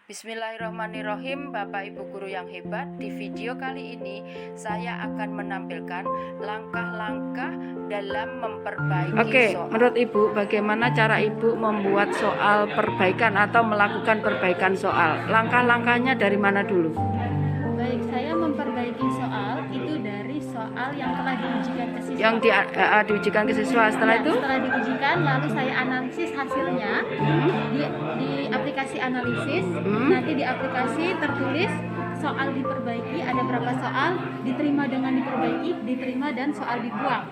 Bismillahirrahmanirrahim, Bapak Ibu guru yang hebat. Di video kali ini saya akan menampilkan langkah-langkah dalam memperbaiki soal. Menurut Ibu, bagaimana cara Ibu membuat soal perbaikan atau melakukan perbaikan soal? Langkah-langkahnya dari mana dulu? Baik, saya memperbaiki soal itu dari soal yang telah diujikan ke siswa. Yang diujikan ke siswa, setelah itu? Setelah diujikan, lalu saya analisis hasilnya di aplikasi analisis. Nanti di aplikasi tertulis soal diperbaiki, ada berapa soal, diterima dengan diperbaiki, diterima dan soal dibuang.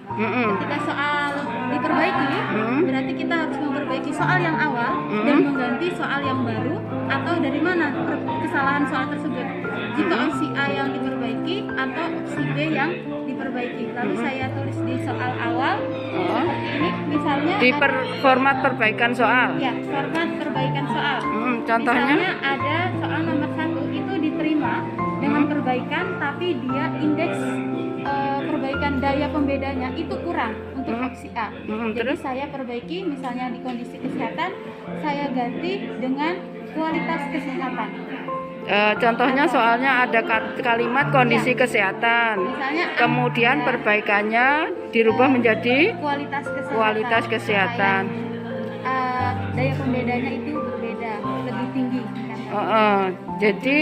Ketika soal diperbaiki, berarti kita harus memperbaiki soal yang awal dan mengganti soal yang baru, atau dari mana kesalahan soal tersebut. Jika opsi A yang diperbaiki atau opsi B yang diperbaiki. Lalu saya tulis di soal awal seperti ini, misalnya di format perbaikan soal. Ya, format perbaikan soal. Contohnya? Misalnya ada soal nomor 1 itu diterima dengan perbaikan, tapi dia indeks perbaikan daya pembedanya itu kurang untuk opsi A. Jadi saya perbaiki, misalnya di kondisi kesehatan, saya ganti dengan kualitas kesehatan. Contohnya soalnya ada kalimat kondisi kesehatan, misalnya, kemudian perbaikannya dirubah menjadi kualitas kesehatan. Daya pembedanya itu berbeda, lebih tinggi. Jadi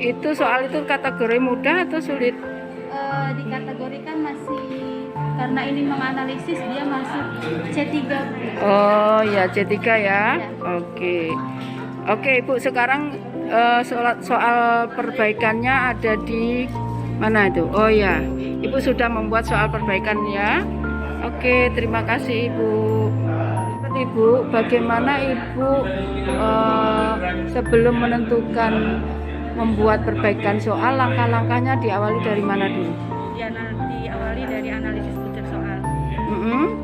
itu soal itu kategori mudah atau sulit? Dikategorikan masih, karena ini menganalisis, dia masuk C3. Oh ya, C3 ya. Oke Ibu, sekarang soal perbaikannya ada di mana itu? Oh ya, Ibu sudah membuat soal perbaikan ya. Oke, terima kasih Ibu, bagaimana Ibu sebelum menentukan membuat perbaikan soal, langkah-langkahnya diawali dari mana dulu? Diawali dari analisis butir soal.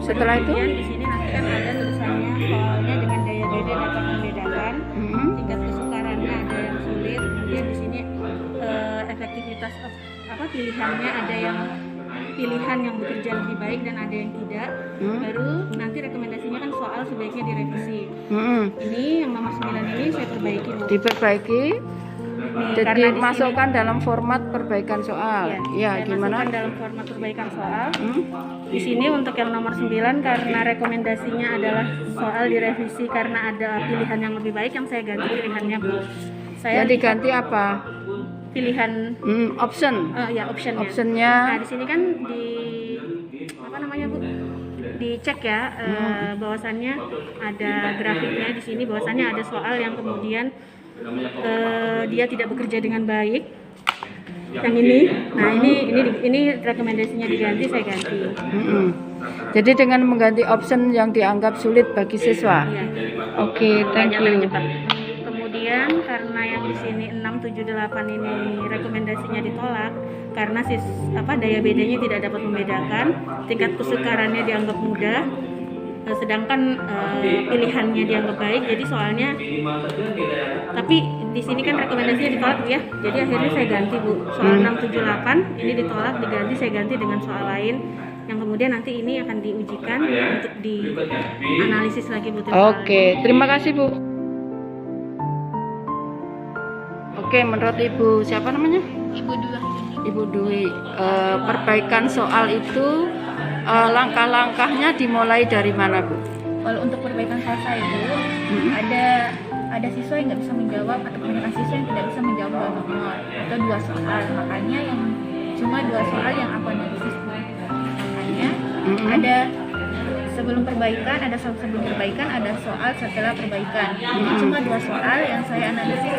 Setelah itu? Di sini nanti kan ada tulisannya soalnya dengan daya beda dapat membedakan. Tingkat kesukarannya ada yang sulit. Kemudian di sini efektivitas pilihannya ada yang pilihan yang bekerja lebih baik dan ada yang tidak. Baru nanti rekomendasinya kan soal sebaiknya direvisi. Ini yang nomor 9 ini saya perbaiki. Diperbaiki. Jadi masukkan dalam format perbaikan soal. Ya, gimana? Masukkan dalam format perbaikan soal. Di sini untuk yang nomor 9, karena rekomendasinya adalah soal direvisi karena ada pilihan yang lebih baik, yang saya ganti pilihannya, Bu. Saya diganti apa? Pilihan option. Optionnya. Optionnya. Nah, di sini kan Bu? Dicek ya, bahwasannya ada grafiknya di sini, bahwasannya ada soal yang kemudian dia tidak bekerja dengan baik. Yang ini, nah ini rekomendasinya diganti, saya ganti. Jadi dengan mengganti option yang dianggap sulit bagi siswa. Oke, thank you. Kemudian karena yang di sini 6, 7, 8 ini rekomendasinya ditolak karena daya bedanya tidak dapat membedakan, tingkat kesukarannya dianggap mudah, sedangkan pilihannya dianggap baik. Jadi soalnya, tapi di sini kan rekomendasinya ditolak ya. Jadi akhirnya saya ganti, Bu. Soal 6, 7, 8 ini ditolak, diganti, saya ganti dengan soal lain yang kemudian nanti ini akan diujikan untuk dianalisis lagi, Bu. Oke, terima kasih, Bu. Oke, menurut Ibu siapa namanya? Ibu Dwi. Perbaikan soal itu langkah-langkahnya dimulai dari mana, Bu? Kalau untuk perbaikan soal saya itu ada siswa yang nggak bisa menjawab, atau kebanyakan siswa yang tidak bisa menjawab 2 nomor atau 2 soal. Makanya yang cuma 2 soal yang aku analisis. Makanya ada sebelum perbaikan, ada soal sebelum perbaikan, ada soal setelah perbaikan. Jadi cuma 2 soal yang saya analisis.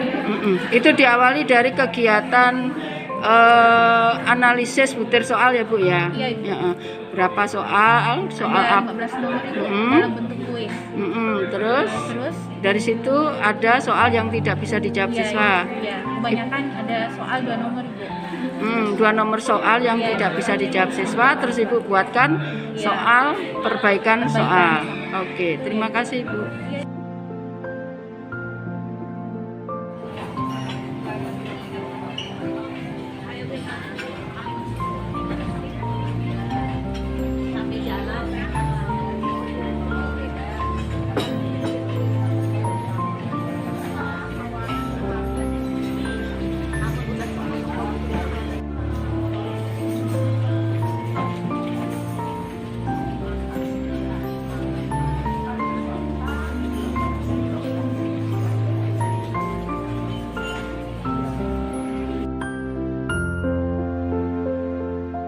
Itu diawali dari kegiatan analisis butir soal ya, Bu ya? Iya, Ibu. Berapa soal? Ada 15 nomor itu dalam bentuk kuis. Terus dari situ ada soal yang tidak bisa dijawab siswa. Iya, kebanyakan ada soal 2 nomor, Ibu. 2 nomor soal yang tidak bisa dijawab siswa, terus Ibu buatkan soal perbaikan soal. Oke, terima kasih, Bu.